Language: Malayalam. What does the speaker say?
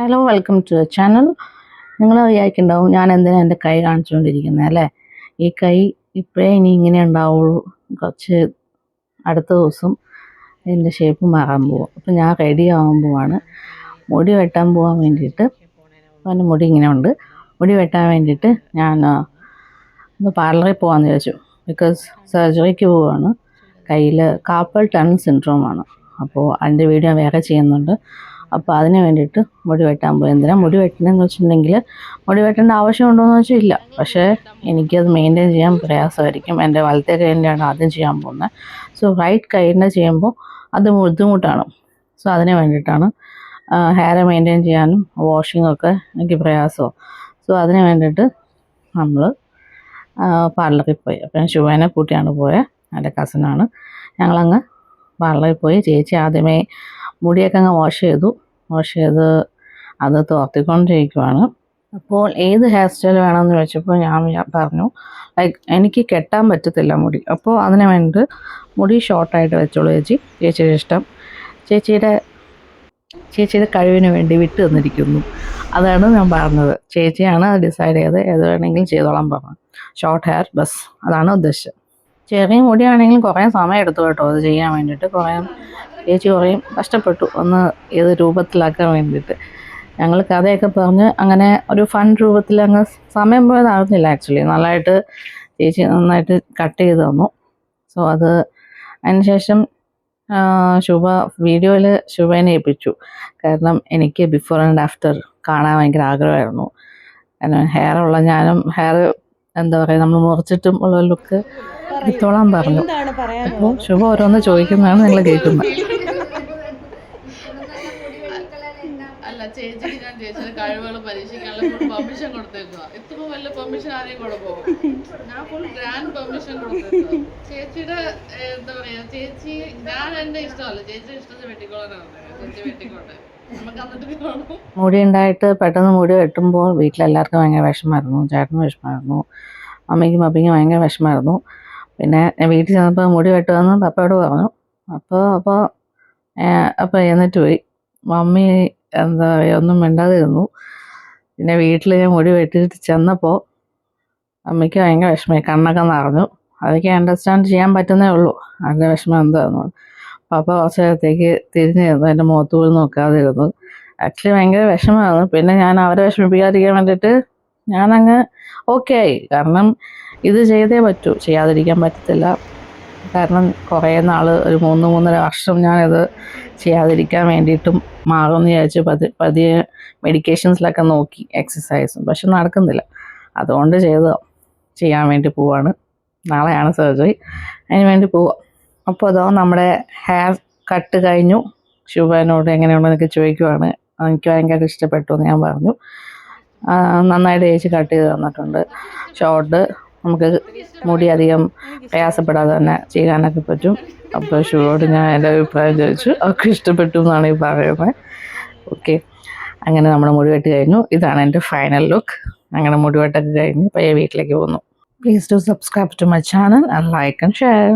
Hello welcome to the channel. നിങ്ങൾ വിചാരിക്കുന്നുണ്ടാവും ഞാൻ എന്തിനാണ് എൻ്റെ കൈ കാണിച്ചുകൊണ്ടിരിക്കുന്നത് അല്ലേ. ഈ കൈ ഇപ്പോഴേ ഇനി ഇങ്ങനെ ഉണ്ടാവുള്ളൂ, കുറച്ച് അടുത്ത ദിവസം ഇതിൻ്റെ ഷേപ്പ് മാറാൻ പോവും. അപ്പം ഞാൻ റെഡി ആവാൻ പോവാണ്. മുടി വെട്ടാൻ പോകാൻ വേണ്ടിയിട്ട്. എൻ്റെ മുടി ഇങ്ങനെ ഉണ്ട്. മുടി വെട്ടാൻ വേണ്ടിയിട്ട് ഞാൻ ഒന്ന് പാർലറിൽ പോകാമെന്ന് വിചാരിച്ചു. ബിക്കോസ് സർജറിക്ക് പോവുകയാണ്. കയ്യിൽ കാർപ്പൽ ടണൽ സിൻഡ്രോമാണ്. അപ്പോൾ അതിൻ്റെ വീഡിയോ വേറെ ചെയ്യുന്നുണ്ട്. അപ്പോൾ അതിന് വേണ്ടിയിട്ട് മുടി വെട്ടാൻ പോയി. എന്തിനാണ് മുടി വെട്ടണമെന്ന് വെച്ചിട്ടുണ്ടെങ്കിൽ മുടി വെട്ടേണ്ട ആവശ്യമുണ്ടോയെന്ന് വെച്ചാൽ ഇല്ല. പക്ഷേ എനിക്കത് മെയിൻറ്റെയിൻ ചെയ്യാൻ പ്രയാസമായിരിക്കും. എൻ്റെ വലത്തെ കൈയിൻ്റെയാണ് ആദ്യം ചെയ്യാൻ പോകുന്നത്. സോ റൈറ്റ് കൈയിൻ്റെ ചെയ്യുമ്പോൾ അത് ബുദ്ധിമുട്ടാണ്. സോ അതിന് വേണ്ടിയിട്ടാണ്. ഹെയർ മെയിൻറ്റെയിൻ ചെയ്യാനും വാഷിങ്ങൊക്കെ എനിക്ക് പ്രയാസമാണ്. സോ അതിന് വേണ്ടിയിട്ട് നമ്മൾ പാർലറിൽ പോയി. അപ്പം ഞാൻ ശുഭേനെ കൂട്ടിയാണ് പോയത്. എൻ്റെ കസിനാണ്. ഞങ്ങളങ്ങ് പാർലറിൽ പോയി. ചേച്ചി ആദ്യമേ മുടിയൊക്കെ അങ്ങ് വാഷ് ചെയ്ത് അത് തോർത്തിക്കൊണ്ടിരിക്കുവാണ്. അപ്പോൾ ഏത് ഹെയർ സ്റ്റൈൽ വേണമെന്ന് ചോദിച്ചപ്പോൾ ഞാൻ പറഞ്ഞു എനിക്ക് കെട്ടാൻ പറ്റത്തില്ല മുടി. അപ്പോൾ അതിന് വേണ്ടി മുടി ഷോർട്ടായിട്ട് വെച്ചോളൂ ചേച്ചിയുടെ ഇഷ്ടം. ചേച്ചിയുടെ കഴിവിന് വേണ്ടി വിട്ടു തന്നിരിക്കുന്നു. അതാണ് ഞാൻ പറഞ്ഞത്. ചേച്ചിയാണ് അത് ഡിസൈഡ് ചെയ്ത് ഏത് വേണമെങ്കിലും ചെയ്തോളാൻ പറഞ്ഞു. ഷോർട്ട് ഹെയർ ബസ്, അതാണ് ഉദ്ദേശം. ചെറിയ മുടിയാണെങ്കിലും കുറേ സമയം എടുത്തു കേട്ടോ അത് ചെയ്യാൻ വേണ്ടിയിട്ട്. ചേച്ചി കുറേ കഷ്ടപ്പെട്ടു ഒന്ന് ഏത് രൂപത്തിലാക്കാൻ വേണ്ടിയിട്ട്. ഞങ്ങൾ കഥയൊക്കെ പറഞ്ഞ് അങ്ങനെ ഒരു ഫൺ രൂപത്തിൽ അങ്ങ് സമയം പോയതാകുന്നില്ല. ആക്ച്വലി നല്ലതായിട്ട് ചേച്ചി നന്നായിട്ട് കട്ട് ചെയ്ത് തന്നു. സോ അതിന് ശേഷം വീഡിയോയിൽ ശുഭേനെ ഏൽപ്പിച്ചു. കാരണം എനിക്ക് ബിഫോർ ആൻഡ് ആഫ്റ്റർ കാണാൻ ഭയങ്കര ആഗ്രഹമായിരുന്നു. കാരണം ഞാനും ഹെയർ എന്താ പറയുക നമ്മൾ മുറിച്ചിട്ടും ഉള്ള ലുക്ക് എടുത്തോളാൻ പറഞ്ഞു. അപ്പോൾ ശുഭ ഓരോന്ന് ചോദിക്കുന്നതാണ് നിങ്ങൾ കേൾക്കുന്നത്. അല്ല ചേച്ചിക്ക് ഞാൻ ചേച്ചിയുടെ കഴിവുകൾ പരീക്ഷിക്കാനുള്ള പെർമിഷൻ കൊടുത്തേക്കുക. ഇത്ര വല്ല പെർമിഷൻ ആരെയും കൊടുക്കും? ഞാൻ ഫുൾ ഗ്രാൻഡ് പെർമിഷൻ കൊടുത്തേക്കുക. ചേച്ചിയുടെ എന്താ പറയാ, ചേച്ചി ഞാൻ എൻ്റെ ഇഷ്ടമല്ല, ചേച്ചിയുടെ ഇഷ്ടത്തിന് വെട്ടിക്കോളാനാണ്. ചേച്ചി വെട്ടിക്കോട്ടെ, നമുക്ക് എന്നിട്ട് കാണും. മുടി ഉണ്ടായിട്ട് പെട്ടെന്ന് മുടി വെട്ടുമ്പോൾ വീട്ടിലെല്ലാവർക്കും ഭയങ്കര വിഷമമായിരുന്നു. ചേട്ടനും വിഷമമായിരുന്നു, അമ്മയ്ക്കും പപ്പയ്ക്കും ഭയങ്കര വിഷമമായിരുന്നു. പിന്നെ ഞാൻ വീട്ടിൽ ചെന്നപ്പോൾ മുടി വെട്ടുമെന്ന് പപ്പയോട് പറഞ്ഞു. അപ്പോൾ എന്നിട്ട് പോയി. മമ്മി എന്താ പറയുക ഒന്നും മിണ്ടാതിരുന്നു. പിന്നെ വീട്ടിൽ ഞാൻ മുടി വെട്ടിയിട്ട് ചെന്നപ്പോൾ അമ്മയ്ക്ക് ഭയങ്കര വിഷമമായി, കണ്ണൊക്കെ നിറഞ്ഞു. അതൊക്കെ അണ്ടർസ്റ്റാൻഡ് ചെയ്യാൻ പറ്റുന്നേ ഉള്ളൂ അതിൻ്റെ വിഷമം എന്തായിരുന്നു. പപ്പ കുറച്ച് നേരത്തേക്ക് തിരിഞ്ഞിരുന്നു, എൻ്റെ മുഖത്ത് പോലും നോക്കാതിരുന്നു. ആക്ച്വലി ഭയങ്കര വിഷമമായിരുന്നു. പിന്നെ ഞാൻ അവരെ വിഷമിപ്പിക്കാതിരിക്കാൻ വേണ്ടിയിട്ട് ഞാനങ്ങ് ഓക്കെ ആയി. കാരണം ഇത് ചെയ്തേ പറ്റൂ, ചെയ്യാതിരിക്കാൻ പറ്റത്തില്ല. കാരണം കുറേ നാൾ ഒരു 3-3.5 വർഷം ഞാനിത് ചെയ്യാതിരിക്കാൻ വേണ്ടിയിട്ടും മാറുമെന്ന് വിചാരിച്ച് പതിയെ മെഡിക്കേഷൻസിലൊക്കെ നോക്കി, എക്സസൈസും, പക്ഷെ നടക്കുന്നില്ല. അതുകൊണ്ട് ചെയ്യാൻ വേണ്ടി പോവാണ്. നാളെയാണ് സർജറി, അതിന് വേണ്ടി പോവാം. അപ്പോൾ അതോ നമ്മുടെ ഹെയർ കട്ട് കഴിഞ്ഞു. ശുഭനോട് എങ്ങനെയുണ്ടെന്നൊക്കെ ചോദിക്കുവാണ്. എനിക്ക് ഭയങ്കര ഇഷ്ടപ്പെട്ടു എന്ന് ഞാൻ പറഞ്ഞു. നന്നായിട്ട് ചേച്ചി കട്ട് ചെയ്ത് തന്നിട്ടുണ്ട്. ഷോർട്ട് നമുക്ക് മുടി അധികം പ്രയാസപ്പെടാതെ തന്നെ ചെയ്യാനൊക്കെ പറ്റും. അപ്പോൾ ഷുവോട് ഞാൻ എൻ്റെ അഭിപ്രായം ചോദിച്ചു. അവർക്ക് ഇഷ്ടപ്പെട്ടു എന്നാണ് ഈ പറയുന്നത്. ഓക്കെ, അങ്ങനെ നമ്മുടെ മുടിവെട്ട് കഴിഞ്ഞു. ഇതാണ് എൻ്റെ ഫൈനൽ ലുക്ക്. അങ്ങനെ മുടിവെട്ടൊക്കെ കഴിഞ്ഞു പയ്യെ വീട്ടിലേക്ക് പോകുന്നു. Please do subscribe to my channel and like and share.